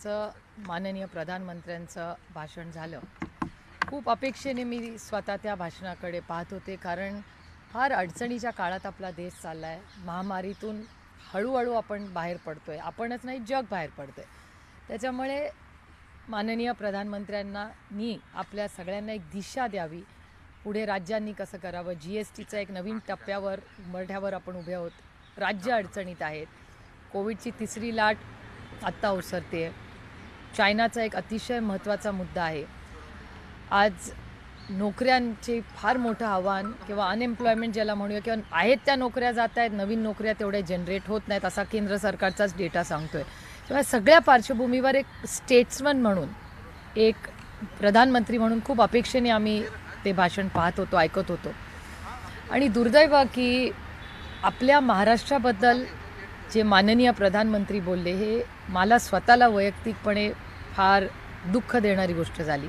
आजचं माननीय प्रधानमंत्र्यांचं भाषण झालं. खूप अपेक्षेने मी स्वतः त्या भाषणाकडे पाहत होते, कारण फार अडचणीच्या काळात आपला देश चालला आहे. महामारीतून हळूहळू आपण बाहेर पडतोय, आपणच नाही जग बाहेर पडतंय. त्याच्यामुळे माननीय प्रधानमंत्र्यांना आपल्या सगळ्यांना एक दिशा द्यावी, पुढे राज्यांनी कसं करावं. GSTचं एक नवीन टप्प्यावर उंबरठ्यावर आपण उभे आहोत. राज्य अडचणीत आहेत. कोविडची तिसरी लाट आत्ता ओसरते. चायनाचा एक अतिशय महत्त्वाचा मुद्दा आहे. आज नोकऱ्यांचे फार मोठं आव्हान किंवा अनएम्प्लॉयमेंट ज्याला म्हणूया, किंवा आहेत त्या नोकऱ्या जात आहेत, नवीन नोकऱ्या तेवढ्या जनरेट होत नाहीत असा केंद्र सरकारचाच डेटा सांगतोय. तेव्हा सगळ्या पार्श्वभूमीवर एक स्टेट्समन म्हणून, एक प्रधानमंत्री म्हणून खूप अपेक्षेने आम्ही ते भाषण पाहत होतो, ऐकत होतो. आणि दुर्दैव की आपल्या महाराष्ट्राबद्दल जे माननीय प्रधानमंत्री बोलले, हे मला स्वतःला वैयक्तिकपणे फार दुःख देणारी गोष्ट झाली.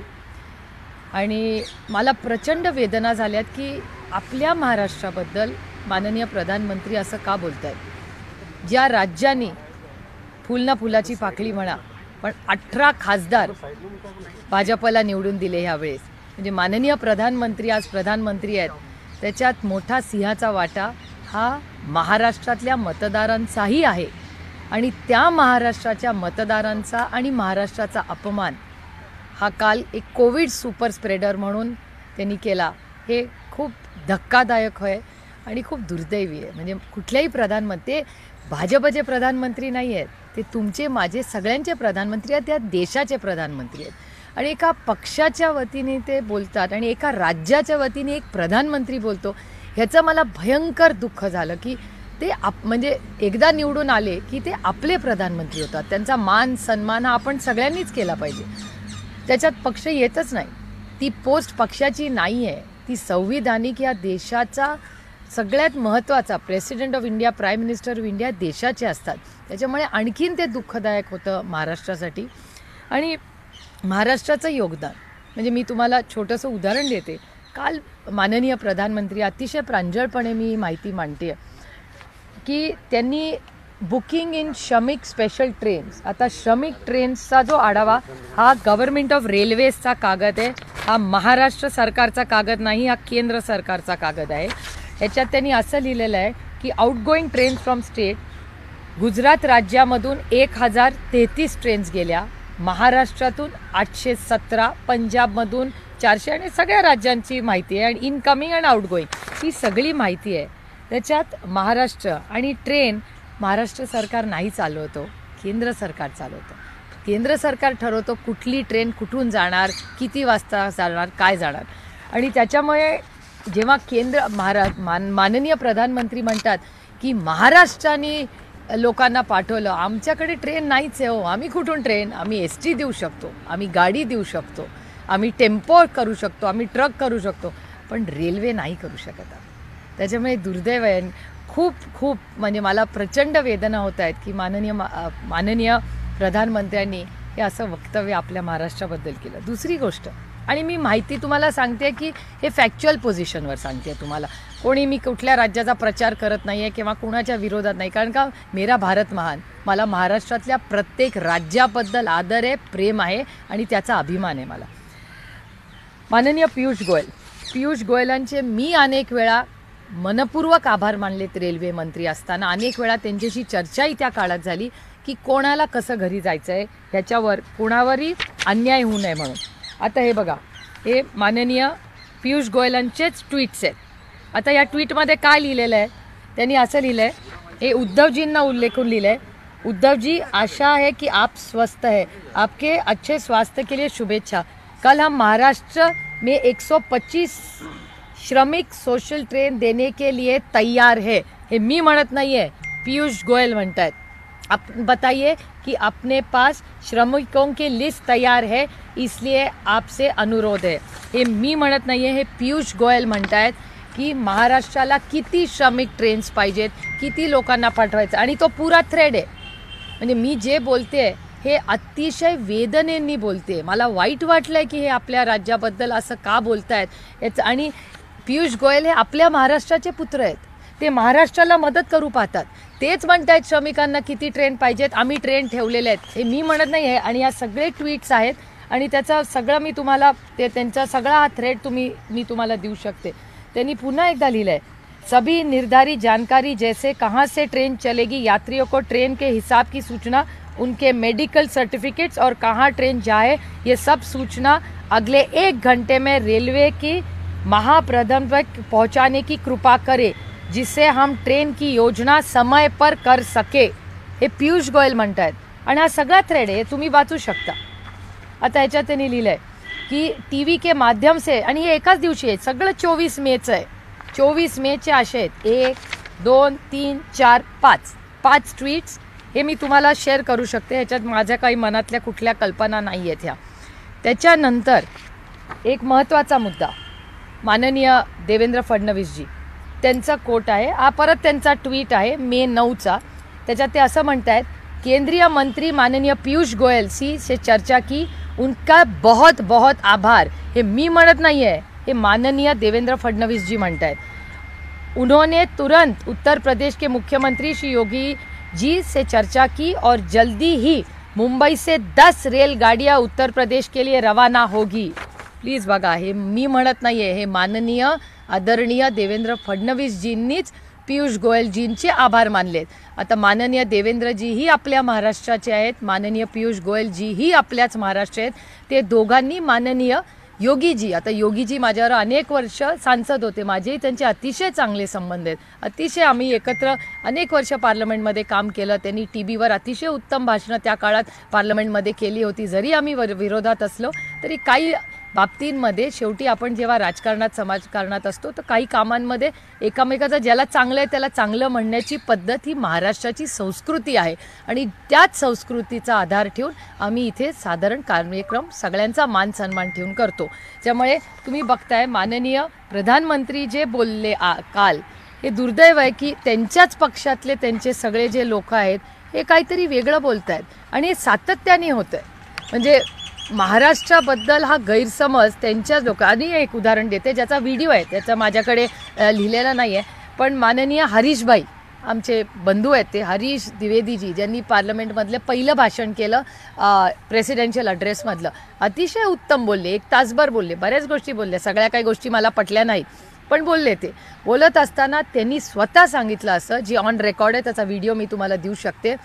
आणि मला प्रचंड वेदना झाल्यात की आपल्या महाराष्ट्राबद्दल माननीय प्रधानमंत्री असं का बोलत आहेत. ज्या राज्यांनी फुल ना फुलाची पाकळी म्हणा, पण 18 खासदार भाजपला निवडून दिले ह्यावेळेस, म्हणजे माननीय प्रधानमंत्री आज प्रधानमंत्री आहेत, त्याच्यात मोठा सिंहाचा वाटा हा महाराष्ट्रातल्या मतदारांचाही आहे. आणि त्या महाराष्ट्राच्या मतदारांचा आणि महाराष्ट्राचा अपमान हा काल एक कोविड सुपर स्प्रेडर म्हणून त्यांनी केला. हे खूप धक्कादायक आहे आणि खूप दुर्दैवी आहे. म्हणजे कुठल्याही प्रधानमंत्री, ते भाजपचे प्रधानमंत्री नाही आहेत, ते तुमचे माझे सगळ्यांचे प्रधानमंत्री आहेत, त्या देशाचे प्रधानमंत्री आहेत. आणि एका पक्षाच्या वतीने ते बोलतात आणि एका राज्याच्या वतीने एक प्रधानमंत्री बोलतो, ह्याचं मला भयंकर दुःख झालं की ते म्हणजे एकदा निवडून आले की ते आपले प्रधानमंत्री होतात. त्यांचा मान सन्मान हा आपण सगळ्यांनीच केला पाहिजे. त्याच्यात पक्ष येतच नाही. ती पोस्ट पक्षाची नाही आहे, ती संविधानिक या देशाचा सगळ्यात महत्त्वाचा president of India, prime minister of India देशाचे असतात. त्याच्यामुळे आणखीन ते दुःखदायक होतं महाराष्ट्रासाठी. आणि महाराष्ट्राचं योगदान म्हणजे मी तुम्हाला छोटंसं उदाहरण देते. काल माननीय प्रधानमंत्री अतिशय प्रांजळपणे मी माहिती मांडते की त्यांनी बुकिंग इन श्रमिक स्पेशल ट्रेन्स, आता श्रमिक ट्रेन्सचा जो आढावा हा गव्हर्नमेंट ऑफ रेल्वेजचा कागद आहे, हा महाराष्ट्र सरकारचा कागद नाही, हा केंद्र सरकारचा कागद आहे. ह्याच्यात त्यांनी असं लिहिलेलं आहे की outgoing trains from state, Gujarat राज्यामधून 1033 ट्रेन्स गेल्या, महाराष्ट्रातून 817, पंजाबमधून 400, आणि सगळ्या राज्यांची माहिती आहे. आणि इनकमिंग अँड आउटगोईंग ही सगळी माहिती आहे. त्याच्यात महाराष्ट्र आणि ट्रेन महाराष्ट्र सरकार नाही चालवतो, केंद्र सरकार चालवतं. केंद्र सरकार ठरवतो कुठली ट्रेन कुठून जाणार, किती वाजता जाणार, काय जाणार. आणि त्याच्यामुळे जेव्हा माननीय प्रधानमंत्री म्हणतात की महाराष्ट्राने लोकांना पाठवलं, आमच्याकडे ट्रेन नाहीच आहे हो, आम्ही कुठून ट्रेन, आम्ही ST देऊ शकतो, आम्ही गाडी देऊ शकतो, आम्ही टेम्पो करू शकतो, आम्ही ट्रक करू शकतो, पण रेल्वे नाही करू शकत. त्याच्यामुळे दुर्दैव आहे. खूप म्हणजे मला प्रचंड वेदना होत आहेत की माननीय प्रधानमंत्र्यांनी हे असं वक्तव्य आपल्या महाराष्ट्राबद्दल केलं. दुसरी गोष्ट, आणि मी माहिती तुम्हाला सांगते की हे फॅक्च्युअल पोझिशनवर सांगते तुम्हाला, कोणी मी कुठल्या राज्याचा प्रचार करत नाही आहे किंवा कुणाच्या विरोधात नाही, कारण का मेरा भारत महान, मला महाराष्ट्रातल्या प्रत्येक राज्याबद्दल आदर आहे, प्रेम आहे आणि त्याचा अभिमान आहे मला. माननीय पियुष गोयलांचे मी अनेक वेळा मनपूर्वक आभार मानलेत. रेल्वे मंत्री असताना अनेक वेळा त्यांच्याशी चर्चाही त्या काळात झाली की कोणाला कसं घरी जायचं आहे, ह्याच्यावर कोणावरही अन्याय होऊ नये म्हणून. आता हे बघा, हे माननीय पियुष गोयलांचेच ट्विट्स आहेत. आता या ट्विटमध्ये काय लिहिलेलं आहे, त्यांनी असं लिहिलं आहे, हे उद्धवजींना उल्लेखून लिहिलं आहे, उद्धवजी आशा है कि आप स्वस्थ है, आपके अच्छे स्वास्थ्य के लिए शुभेच्छा. कल हम महाराष्ट्र में 125 श्रमिक सोशल ट्रेन देने के लिए तैयार है. हे मी म्हणत नाही आहे, पीयूष गोयल म्हणत आहेत. आप बताइए कि अपने पास श्रमिकों की लिस्ट तैयार है, इसलिए आपसे अनुरोध है. हे मी म्हणत नाही आहे, हे पीयूष गोयल म्हणत आहेत की महाराष्ट्राला किती श्रमिक ट्रेन्स पाहिजेत, किती लोकांना पाठवायचं. आणि तो पुरा थ्रेड आहे. म्हणजे मी जे बोलते हे अतिशय वेदनेने बोलते. मला वाईट वाटलं आहे की हे आपल्या राज्याबद्दल असं का बोलत आहेत याचं. आणि पियुष गोयल हे आपल्या महाराष्ट्राचे पुत्र आहेत. ते महाराष्ट्राला मदत करू पाहतात. तेच म्हणतायत श्रमिकांना किती ट्रेन पाहिजेत, आम्ही ट्रेन ठेवलेले आहेत. हे मी म्हणत नाही आहे. आणि या सगळे ट्विट्स आहेत आणि त्याचा सगळं मी तुम्हाला त्यांचा सगळा हा थ्रेड मी तुम्हाला देऊ शकते. त्यांनी पुन्हा एकदा लिहिलं आहे, सभी निर्धारित जानकारी जैसे कहाँ से ट्रेन चलेगी, यात्रियों को ट्रेन के हिसाब की सूचना, उनके मेडिकल सर्टिफिकेट्स और कहाँ ट्रेन जाए, ये सब सूचना अगले 1 घंटे में रेलवे की महाप्रबंधक तक पहुँचाने की कृपा करे, जिससे हम ट्रेन की योजना समय पर कर सके. हे पियुष गोयल म्हणतात. आणि हा सगळा थ्रेड आहे, तुम्ही वाचू शकता. आता ह्याच्यात त्यांनी लिहिलं आहे की TV के माध्यम से, आणि हे एकाच दिवशी आहे, सगळं 24 मेचं आहे. 24 मेचे असे आहेत 1, 2, 3, 4, 5 ट्विट्स. हे मी तुम्हाला शेअर करू शकते. ह्याच्यात माझ्या काही मनातल्या कुठल्या कल्पना नाही आहेत ह्या. त्याच्यानंतर एक महत्त्वाचा मुद्दा, माननीय देवेंद्र फडणवीसजी त्यांचा कोट आहे. हा परत त्यांचा ट्विट आहे मे 9चा. त्याच्यात ते असं म्हणतात, केंद्रीय मंत्री माननीय पीयूष गोयल से चर्चा की, उनका बहुत बहुत आभार. हे मी म्हणत नाही आहे, हे माननीय देवेंद्र फडणवीस जी म्हणतात. उन्होंने तुरंत उत्तर प्रदेश के मुख्यमंत्री श्री योगी जी से चर्चा की और जल्दी ही मुंबई से 10 रेलगाड़ियाँ उत्तर प्रदेश के लिए रवाना होगी. प्लीज़ बघा, हे मी म्हणत नाही आहे, हे माननीय आदरणीय देवेंद्र फडणवीसजींनीच पीयूष गोयलजींचे आभार मानलेत. आता माननीय देवेंद्रजीही आपल्या महाराष्ट्राचे आहेत, माननीय पीयूष गोयलजीही आपल्याच महाराष्ट्र आहेत. ते दोघांनी माननीय योगीजी, आता योगीजी माझ्यावर अनेक वर्ष सांसद होते, माझेही त्यांचे अतिशय चांगले संबंध आहेत. अतिशय आम्ही एकत्र अनेक वर्ष पार्लमेंटमध्ये काम केलं. त्यांनी TVवर अतिशय उत्तम भाषणं त्या काळात पार्लमेंटमध्ये केली होती. जरी आम्ही विरोधात असलो तरी काही बाबतींमध्ये शेवटी आपण जेव्हा राजकारणात समाजकारणात असतो तर काही कामांमध्ये एकमेकाचं ज्याला चांगलं आहे त्याला चांगलं म्हणण्याची पद्धत ही महाराष्ट्राची संस्कृती आहे. आणि त्याच संस्कृतीचा आधार ठेवून आम्ही इथे साधारण कार्यक्रम सगळ्यांचा मान सन्मान ठेवून करतो. त्यामुळे तुम्ही बघताय माननीय प्रधानमंत्री जे बोलले काल, हे दुर्दैव आहे की त्यांच्याच पक्षातले त्यांचे सगळे जे लोक आहेत हे काहीतरी वेगळं बोलत आहेत आणि हे सातत्याने होतं आहे. म्हणजे महाराष्ट्राबद्दल हा गैरसमज त्यांच्याच लोकांनी. एक उदाहरण देते ज्याचा व्हिडिओ आहे, त्याचा माझ्याकडे लिहिलेला नाही आहे, पण माननीय हरीशभाई आमचे बंधू आहेत, ते हरीश द्विवेदीजी ज्यांनी पार्लमेंटमधलं पहिलं भाषण केलं प्रेसिडेन्शियल ॲड्रेसमधलं, अतिशय उत्तम बोलले. 1 तासभर बोलले, बऱ्याच गोष्टी बोलल्या, सगळ्या काही गोष्टी मला पटल्या नाहीत पण बोलले. ते बोलत असताना त्यांनी स्वतः सांगितलं असं, जी ऑन रेकॉर्ड आहे, त्याचा व्हिडिओ मी तुम्हाला देऊ शकते,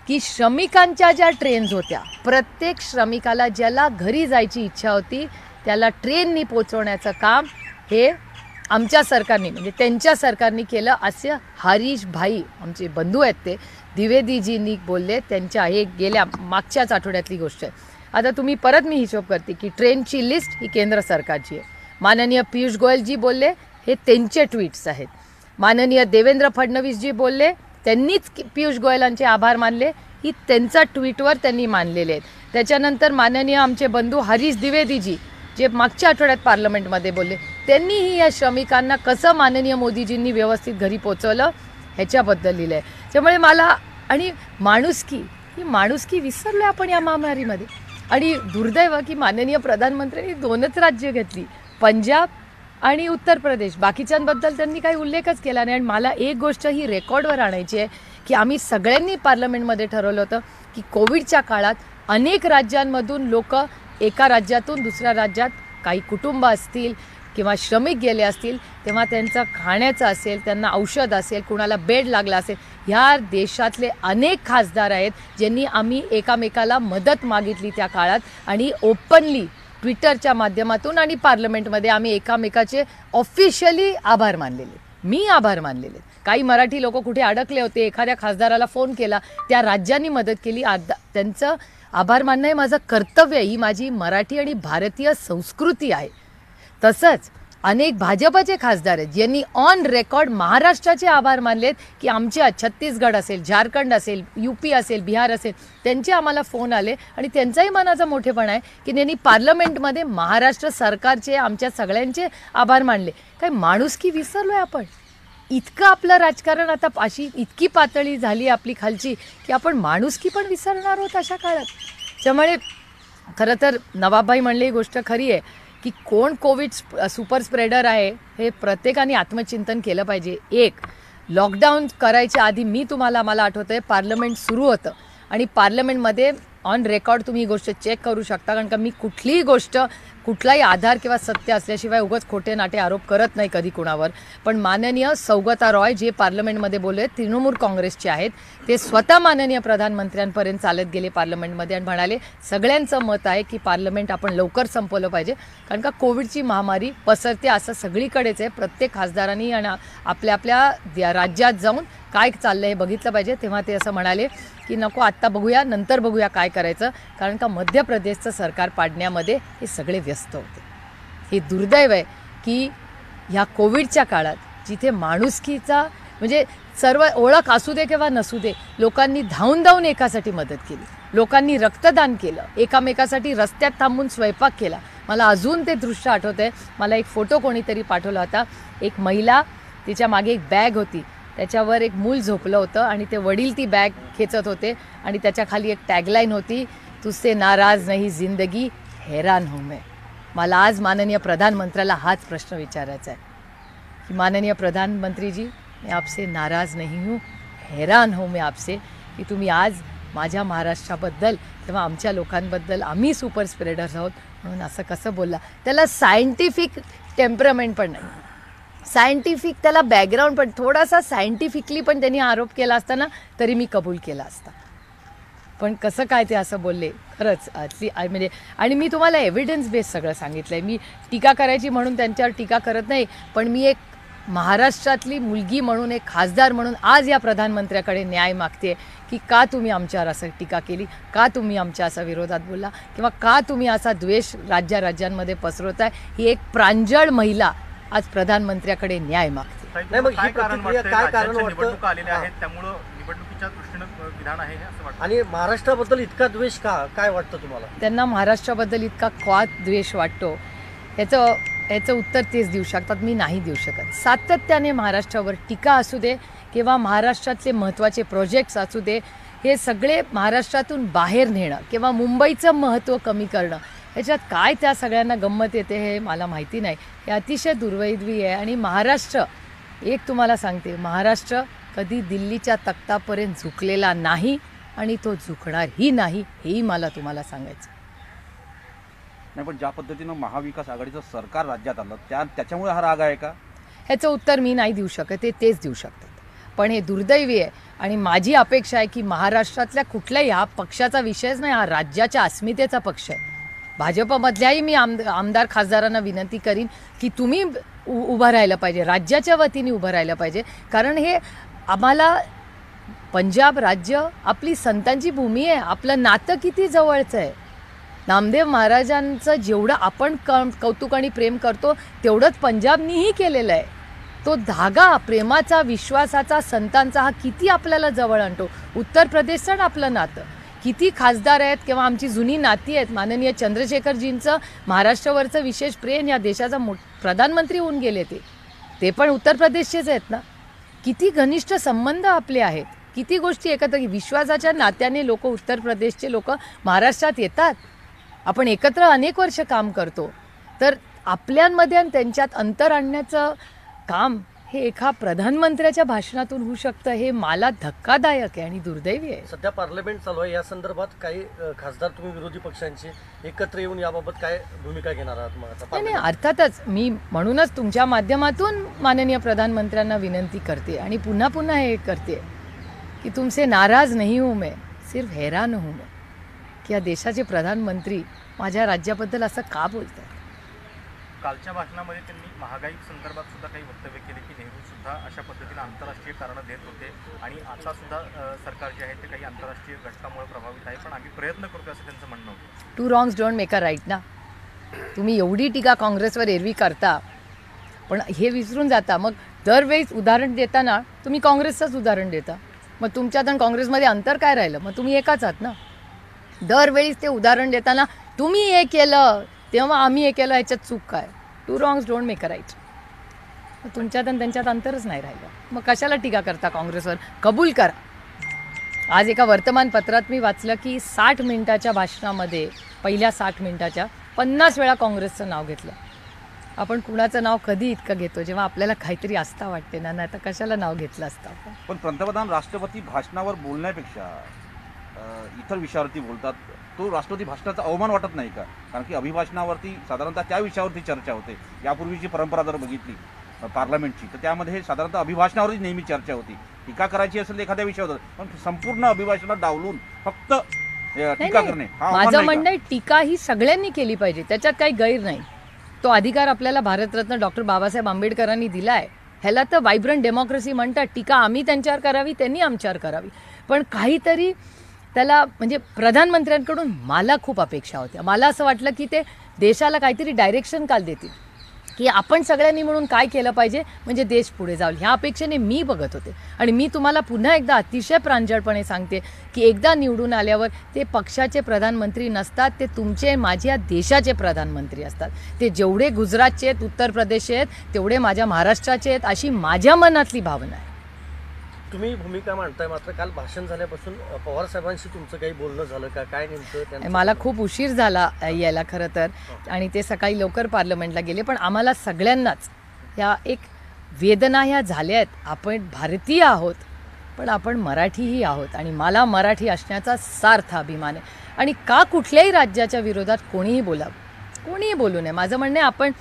की श्रमिकांच्या ज्या ट्रेन्स होत्या, प्रत्येक श्रमिकाला ज्याला घरी जायची इच्छा होती त्याला ट्रेननी पोचवण्याचं काम हे आमच्या सरकारने म्हणजे त्यांच्या सरकारने केलं, असे हरीश भाई आमचे बंधू आहेत ते द्विवेदीजींनी बोलले. त्यांच्या हे गेल्या मागच्याच आठवड्यातली गोष्ट आहे. आता तुम्ही परत मी हिशोब करते की ट्रेनची लिस्ट ही केंद्र सरकारची आहे. माननीय पीयूष गोयलजी बोलले, हे त्यांचे ट्विट्स आहेत. माननीय देवेंद्र फडणवीसजी बोलले, त्यांनीच पीयूष गोयलांचे आभार मानले, ही त्यांचा ट्विटवर त्यांनी मानलेले आहेत. त्याच्यानंतर माननीय आमचे बंधू हरीश द्विवेदीजी जे मागच्या आठवड्यात पार्लमेंटमध्ये बोलले, त्यांनीही या श्रमिकांना कसं माननीय मोदीजींनी व्यवस्थित घरी पोचवलं ह्याच्याबद्दल लिहिलं आहे. त्यामुळे मला आणि ही माणुसकी विसरलो आपण या महामारीमध्ये. आणि दुर्दैव की माननीय प्रधानमंत्र्यांनी 2च राज्य घेतली, पंजाब आणि उत्तर प्रदेश. बाकीच्यांबद्दल त्यांनी काही उल्लेखच केला नाही. आणि मला एक गोष्ट ही रेकॉर्डवर आणायची आहे की आम्ही सगळ्यांनी पार्लमेंटमध्ये ठरवलं होतं की कोविडच्या काळात अनेक राज्यांमधून लोक एका राज्यातून दुसऱ्या राज्यात, काही कुटुंब असतील किंवा श्रमिक गेले असतील, तेव्हा त्यांचं खाण्याचं असेल, त्यांना औषध असेल, कुणाला बेड लागला असेल, ह्या देशातले अनेक खासदार आहेत ज्यांनी आम्ही एकामेकाला मदत मागितली त्या काळात. आणि ओपनली ट्विटरच्या माध्यमातून आणि पार्लमेंटमध्ये आम्ही एकामेकाचे ऑफिशियली आभार मानलेले. मी आभार मानलेले. काही मराठी लोक कुठे अडकले होते, एखाद्या खासदाराला फोन केला, त्या राज्यांनी मदत केली, त्यांचं आभार मानणं हे माझं कर्तव्य, ही माझी मराठी आणि भारतीय संस्कृती आहे. तसंच अनेक भाजपचे खासदार आहेत ज्यांनी ऑन रेकॉर्ड महाराष्ट्राचे आभार मानलेत की आमच्या छत्तीसगड असेल, झारखंड असेल, UP असेल, बिहार असेल, त्यांचे आम्हाला फोन आले आणि त्यांचाही मनाचा मोठेपणा आहे की त्यांनी पार्लमेंटमध्ये महाराष्ट्र सरकारचे, आमच्या सगळ्यांचे आभार मानले. काय माणुसकी विसरलो आहे आपण? इतकं आपलं राजकारण आता अशी इतकी पातळी झाली आपली खालची की आपण माणुसकी पण विसरणार आहोत अशा काळात. त्यामुळे खरं तर नवाबभाई म्हणली गोष्ट खरी आहे की कोण कोविड सुपर स्प्रेडर आहे हे प्रत्येकाने आत्मचिंतन केलं पाहिजे. एक लॉकडाऊन करायच्या आधी मला आठवतं आहे पार्लमेंट सुरू होतं आणि पार्लमेंटमध्ये ऑन रेकॉर्ड तुम्ही ही गोष्ट चेक करू शकता, कारण का मी कुठलीही गोष्ट कुठलाही आधार किंवा सत्य असल्याशिवाय उगाच खोटे नाटे आरोप करत नाही कधी कुणावर. पण माननीय सौगता रॉय जे पार्लमेंटमध्ये बोलले, तृणमूल काँग्रेसचे आहेत, ते स्वतः माननीय प्रधानमंत्र्यांपर्यंत चालत गेले पार्लमेंटमध्ये आणि म्हणाले राज्यांचं मत आहे की पार्लमेंट आपण लवकर संपवलं पाहिजे, कारण का कोविडची महामारी पसरते असं सगळीकडेच आहे. प्रत्येक खासदारांनी आणि आपल्या आपल्या राज्यात जाऊन काय चाललं हे बघितलं पाहिजे. तेव्हा ते असं म्हणाले की नको आत्ता बघूया, नंतर बघूया काय करायचं, कारण का मध्य प्रदेशचं सरकार पाडण्यामध्ये हे सगळे व्यस्त होते. हे दुर्दैव आहे की ह्या कोविडच्या काळात जिथे माणुसकीचा म्हणजे सर्व ओळख असू दे किंवा नसू दे, लोकांनी धावून एकासाठी मदत केली, लोकांनी रक्तदान केलं, एकामेकासाठी रस्त्यात थांबून स्वयंपाक केला. मला अजून ते दृश्य आठवतं आहे. मला एक फोटो कोणीतरी पाठवला होता. एक महिला, तिच्या मागे एक बॅग होती, त्याच्यावर एक मूल झोपलं होतं आणि ते वडील ती बॅग खेचत होते आणि त्याच्या खाली एक टॅगलाईन होती, तुझसे नाराज नहीं जिंदगी हैरान हूँ मैं. मला आज माननीय प्रधानमंत्र्याला हाच प्रश्न विचारायचा आहे की माननीय प्रधानमंत्री जी, मैं आपसे नाराज नहीं हूँ, हैरान हूँ मैं आपसे की तुम्ही आज माझ्या महाराष्ट्राबद्दल किंवा आमच्या लोकांबद्दल, आम्ही सुपर स्प्रेडर्स आहोत म्हणून असं कसं बोलला. त्याला सायंटिफिक टेम्परामेंट पण नाही, सायंटिफिक त्याला बॅकग्राऊंड पण, थोडासा सायंटिफिकली पण त्यांनी आरोप केला असताना तरी मी कबूल केला असता. पण कसं काय ते असं बोलले, खरंच म्हणजे. आणि मी तुम्हाला एव्हिडन्स बेस सगळं सांगितलं आहे. मी टीका करायची म्हणून त्यांच्यावर टीका करत नाही, पण मी एक महाराष्ट्रातली मुलगी म्हणून, एक खासदार म्हणून आज या प्रधानमंत्र्याकडे न्याय मागते की का तुम्ही आमच्यावर असं टीका केली, का तुम्ही आमच्या असं विरोधात बोलला, किंवा का तुम्ही असा द्वेष राज्यांमध्ये पसरवताय. ही एक प्रांजळ महिला आज प्रधानमंत्र्याकडे न्याय मागते. नाही, मग ही प्रतिक्रिया काय कारण वाटतं? आलेले आहेत त्यामुळे निवडणुकीच्या दृष्टीने विधान आहे असं वाटतं. आणि महाराष्ट्राबद्दल इतका द्वेष का, काय वाटतं तुम्हाला? त्यांना महाराष्ट्राबद्दल इतका का द्वेष वाटतो याचं उत्तर तेच देऊ शकतात, मी नाही देऊ शकत. सातत्याने महाराष्ट्रावर टीका असू दे किंवा महाराष्ट्रातले महत्त्वाचे प्रोजेक्ट्स असू दे, हे सगळे महाराष्ट्रातून बाहेर नेणं किंवा मुंबईचं महत्त्व कमी करणं, ह्याच्यात काय त्या सगळ्यांना गंमत येते हे मला माहिती नाही. हे अतिशय दुर्दैवी आहे. आणि महाराष्ट्र, एक तुम्हाला सांगते, महाराष्ट्र कधी दिल्लीच्या तख्तापर्यंत झुकलेला नाही आणि तो झुकणारही नाही, हेही मला तुम्हाला सांगायचं नाही. पण ज्या पद्धतीनं महाविकास आघाडीचं सरकार राज्यात आलं त्याच्यामुळे हा राग आहे का? ह्याचं उत्तर मी नाही देऊ शकत, तेच देऊ शकतात. पण हे दुर्दैवी आहे आणि माझी अपेक्षा आहे की महाराष्ट्रातल्या कुठल्याही, हा पक्षाचा विषयच नाही, हा राज्याच्या अस्मितेचा पक्ष आहे. भाजपमधल्याही मी आमदार खासदारांना विनंती करीन की तुम्ही उभं राहिलं पाहिजे, राज्याच्या वतीने उभं राहिलं पाहिजे, कारण हे आम्हाला पंजाब राज्य आपली संतांची भूमी आहे, आपलं नातं किती जवळचं आहे. नामदेव महाराजांचं जेवढं आपण कौतुक आणि प्रेम करतो तेवढंच पंजाबनीही केलेलं आहे. तो धागा प्रेमाचा, विश्वासाचा, संतांचा हा किती आपल्याला जवळ आणतो. उत्तर प्रदेशचं आपलं नातं, किती खासदार आहेत किंवा आमची जुनी नाती आहेत. माननीय चंद्रशेखरजींचं महाराष्ट्रावरचं विशेष प्रेम, या देशाचा प्रधानमंत्री होऊन गेले, ते पण उत्तर प्रदेशचेच आहेत ना. किती घनिष्ठ संबंध आपले आहेत, किती गोष्टी एकत्र, विश्वासाच्या नात्याने लोक, उत्तर प्रदेशचे लोक महाराष्ट्रात येतात. आपण एकत्र अनेक वर्ष काम करतो, तर आपल्यांमध्ये आणि त्यांच्यात अंतर आणण्याचं काम हे एका प्रधानमंत्र्याच्या भाषणातून होऊ शकतं, हे मला धक्कादायक आहे आणि दुर्दैवी आहे. सध्या पार्लमेंट चालू आहे, या संदर्भात काही खासदार तुम्ही विरोधी पक्षांचे एकत्र येऊन याबाबत काय भूमिका घेणार आहात? नाही, अर्थातच मी म्हणूनच तुमच्या माध्यमातून माननीय प्रधानमंत्र्यांना विनंती करते आणि पुन्हा हे करते की तुमसे नाराज नहीं हूँ मैं, सिर्फ हैरान हूँ मैं की या देशाचे प्रधानमंत्री माझ्या राज्याबद्दल असं का बोलतात. कालच्या भाषणामध्ये त्यांनी महागाई संदर्भात सुद्धा काही वक्तव्य केले की नेहरू सुद्धा अशा पद्धतीने आंतरराष्ट्रीय कारणं देत होते आणि आता सुद्धा सरकार जे आहे ते काही आंतरराष्ट्रीय घटकामुळे प्रभावित आहे, पण आम्ही प्रयत्न करतो असं त्यांचं म्हणणं होतं. 2 wrongs don't make a right ना. तुम्ही एवढी टीका काँग्रेसवर एरवी करता, पण हे विसरून जाता. मग दरवेळीच उदाहरण देताना तुम्ही काँग्रेसचंच उदाहरण देता, मग तुमच्यात आणि काँग्रेसमध्ये अंतर काय राहिलं? मग तुम्ही एकाच आहात ना. दरवेळीच ते उदाहरण देताना तुम्ही हे केलं तेव्हा आम्ही हे केलं, ह्याच्यात चूक काय? 2 wrongs don't make a right. तुमच्यात आणि त्यांच्यात अंतरच नाही राहिलं, मग कशाला टीका करता काँग्रेसवर? कबूल करा. आज एका वर्तमानपत्रात मी वाचलं की 60 मिनिटाच्या भाषणामध्ये, पहिल्या 60 मिनिटाच्या 50 वेळा काँग्रेसचं नाव घेतलं. आपण कुणाचं नाव कधी इतकं घेतो जेव्हा आपल्याला काहीतरी आस्था वाटते ना, नाही तर कशाला नाव घेतलं असतं आपण. पण पंतप्रधान राष्ट्रपती भाषणावर बोलण्यापेक्षा इतर विषयावरती बोलतात. तो राष्ट्रपती भाषणाचा अवमान वाटत नाही का? कारण की अभिभाषणावरती साधारणतः त्या विषयावरती चर्चा होते. यापूर्वीची परंपरा जर बघितली पार्लमेंटची तर त्यामध्ये साधारणतः अभिभाषणावरती नेहमी चर्चा होती. टीका करायची असेल एखाद्या विषयावर, पण संपूर्ण अभिभाषणात डावलून फक्त टीका करणे हा अवमान माझं नाही का? म्हणणं आहे टीका ही सगळ्यांनी केली पाहिजे, त्याच्यात काही गैर नाही. तो अधिकार आपल्याला भारतरत्न डॉक्टर बाबासाहेब आंबेडकरांनी दिला आहे. ह्याला तर वायब्रंट डेमोक्रेसी म्हणतात. टीका आम्ही त्यांच्यावर करावी, त्यांनी आमच्यावर करावी, पण काहीतरी त्याला म्हणजे प्रधानमंत्र्यांकडून मला खूप अपेक्षा होत्या. मला असं वाटलं की ते देशाला काहीतरी डायरेक्शन काल देतील की आपण सगळ्यांनी म्हणून काय केलं पाहिजे म्हणजे देश पुढे जाईल. ह्या अपेक्षेने मी बघत होते. आणि मी तुम्हाला पुन्हा एकदा अतिशय प्रांजळपणे सांगते की एकदा निवडून आल्यावर ते पक्षाचे प्रधानमंत्री नसतात, ते तुमचे माझ्या देशाचे प्रधानमंत्री असतात. ते जेवढे गुजरातचे आहेत, उत्तर प्रदेशचे आहेत, तेवढे माझ्या महाराष्ट्राचे आहेत, अशी माझ्या मनातली भावना आहे. तुम्ही भूमिका मांडताय, मात्र काल भाषण झाल्यापासून पवार साहेबांशी तुमचं काही बोलणं झालं का? काय नेमकं त्यांचं? मला खूप उशीर झाला यायला खरं तर, आणि ते सकाळी लवकर पार्लमेंटला गेले. पण आम्हाला सगळ्यांनाच ह्या एक वेदना ह्या झाल्या आहेत. आपण भारतीय आहोत, पण आपण मराठीही आहोत, आणि मला मराठी असण्याचा सार्थ अभिमान आहे. आणि का कुठल्याही राज्याच्या विरोधात कोणीही बोलू नये. माझं म्हणणं आहे आपण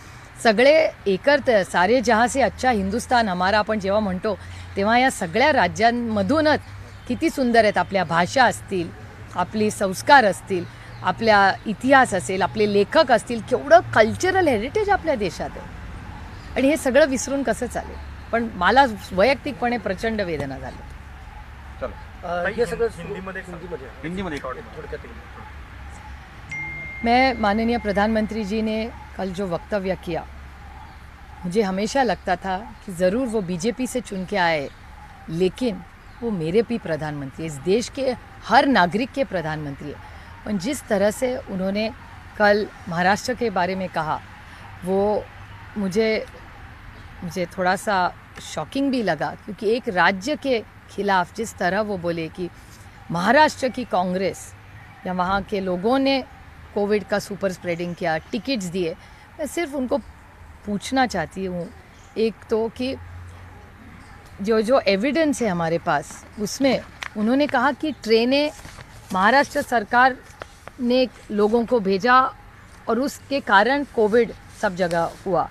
सगळे एकत्र, सारे जहाँ से अच्छा हिंदुस्तान हमारा आपण जेव्हा म्हणतो तेव्हा या सगळ्या राज्यांमधूनच किती सुंदर आहेत. आपल्या भाषा असतील, आपली संस्कार असतील, आपल्या इतिहास असेल, आपले लेखक असतील, केवढं कल्चरल हेरिटेज आपल्या देशात आहे. आणि हे सगळं विसरून कसं चालेल. पण मला वैयक्तिकपणे प्रचंड वेदना झाली. चलो हे सगळं हिंदीमध्ये थोडक्यात मैं माननीय प्रधानमंत्री जी ने कल जो वक्तव्य किया, मुझे हमेशा लगता था कि ज़रूर वो बीजेपी से चुन के आए, लेकिन वो मेरे भी प्रधानमंत्री, इस देश के हर नागरिक के प्रधानमंत्री है. और जिस तरह से उन्होंने कल महाराष्ट्र के बारे में कहा, वो मुझे थोड़ा सा शॉकिंग भी लगा, क्योंकि एक राज्य के खिलाफ जिस तरह वो बोले कि महाराष्ट्र की कांग्रेस या वहाँ के लोगों ने कोविड का सुपर स्प्रेडिंग किया, टिकट्स दिए. मैं सिर्फ उनको पूछना चाहती हूँ एक तो कि जो एविडेंस है हमारे पास, उसमें उन्होंने कहा कि ट्रेनें महाराष्ट्र सरकार ने लोगों को भेजा और उसके कारण कोविड सब जगह हुआ.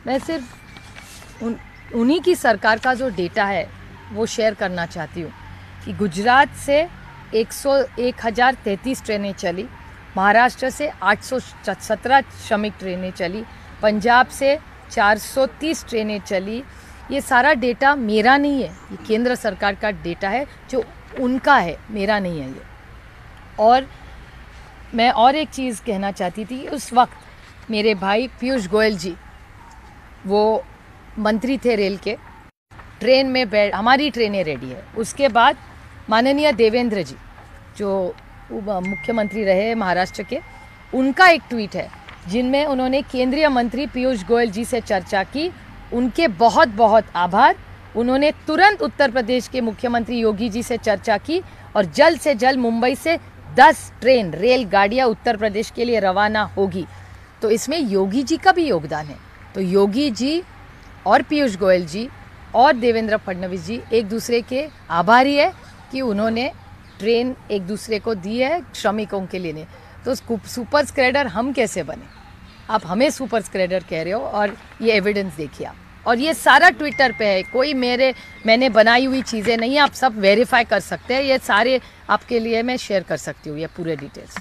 मैं सिर्फ उन्हीं की सरकार का जो डेटा है वो शेयर करना चाहती हूँ कि गुजरात से 1033 ट्रेनें चली, महाराष्ट्र से 817 श्रमिक ट्रेनें चली, पंजाब से 430 ट्रेनें चली. ये सारा डेटा मेरा नहीं है, ये केंद्र सरकार का डेटा है जो उनका है, मेरा नहीं है ये. और मैं और एक चीज़ कहना चाहती थी. उस वक्त मेरे भाई पीयूष गोयल जी, वो मंत्री थे रेल के, ट्रेन में हमारी ट्रेनें रेडी है. उसके बाद माननीय देवेंद्र जी जो मुख्यमंत्री रहे महाराष्ट्र के, उनका एक ट्वीट है जिनमें उन्होंने केंद्रीय मंत्री पीयूष गोयल जी से चर्चा की. उनके बहुत बहुत आभार. उन्होंने तुरंत उत्तर प्रदेश के मुख्यमंत्री योगी जी से चर्चा की और जल्द से जल्द मुंबई से 10 ट्रेन रेलगाड़ियाँ उत्तर प्रदेश के लिए रवाना होगी. तो इसमें योगी जी का भी योगदान है. तो योगी जी और पीयूष गोयल जी और देवेंद्र फडणवीस जी एक दूसरे के आभारी है कि उन्होंने ट्रेन एक दूसरे को दी है श्रमिकों के लिए. तो सुपर स्प्रेडर हम कैसे बने? आप हमें सुपर स्प्रेडर कह रहे हो, और ये एविडेंस देखिए आप. और ये सारा ट्विटर पे है, कोई मैंने बनाई हुई चीज़ें नहीं है. आप सब वेरीफाई कर सकते हैं. ये सारे आपके लिए मैं शेअर कर सकती हूँ, ये पूरे डिटेल्स.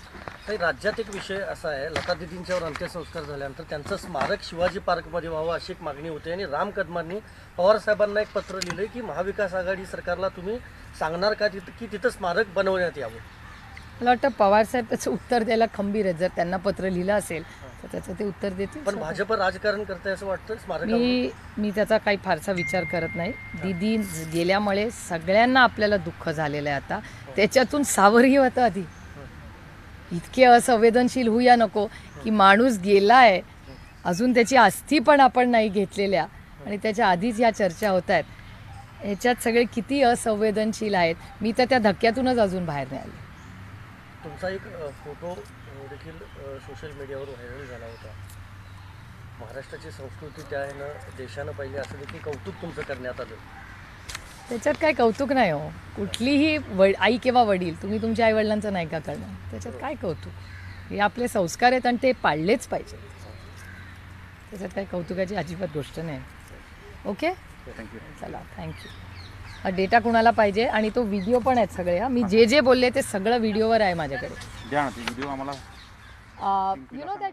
राज्यात एक विषय असा आहे, लता दीदींच्यावर अंत्यसंस्कार झाल्यानंतर त्यांचं स्मारक शिवाजी पार्कमध्ये व्हावं अशी एक मागणी होती. आणि राम कदमांनी पवार साहेबांना एक पत्र लिहिलं की महाविकास आघाडी सरकारला तुम्ही सांगणार का की तिथं स्मारक बनवण्यात यावं. मला वाटतं पवारसाहेब त्याचं उत्तर द्यायला खंबीर आहेत. जर त्यांना पत्र लिहिलं असेल तर त्याचं ते उत्तर देतील. पण भाजप राजकारण करते असं वाटतं स्मारक. मी त्याचा काही फारसा विचार करत नाही. दीदी गेल्यामुळे सगळ्यांना आपल्याला दुःख झालेलं आहे. आता त्याच्यातून सावरही होतं. आधी इतके असंवेदनशील होऊया नको की माणूस गेला आहे, अजून त्याची अस्थी पण आपण नाही घेतलेल्या, आणि त्याच्या आधीच ह्या चर्चा होत आहेत. ह्याच्यात सगळे किती असंवेदनशील आहेत. मी तर त्या धक्क्यातूनच अजून बाहेर नाही आले. तुमचा एक फोटो देखील सोशल मीडियावर व्हायरल झाला होता. महाराष्ट्राची संस्कृती त्या ह्यानं देशानं पाहिली असं देखील कौतुक तुमचं करण्यात आलं. त्याच्यात काय कौतुक नाही हो. कुठलीही आई किंवा वडील, तुम्ही तुमच्या आईवडिलांचं नाही का करणार, त्याच्यात काय कौतुक. हे आपले संस्कार आहेत आणि ते पाळलेच पाहिजे. त्याच्यात काही कौतुकाची अजिबात गोष्ट नाही. Okay, thank you. चला, थँक्यू. हा डेटा कुणाला पाहिजे आणि तो व्हिडिओ पण आहेत सगळे. मी जे बोलले ते सगळं व्हिडिओवर आहे माझ्याकडे. द्या ना ते व्हिडिओ आम्हाला. You know that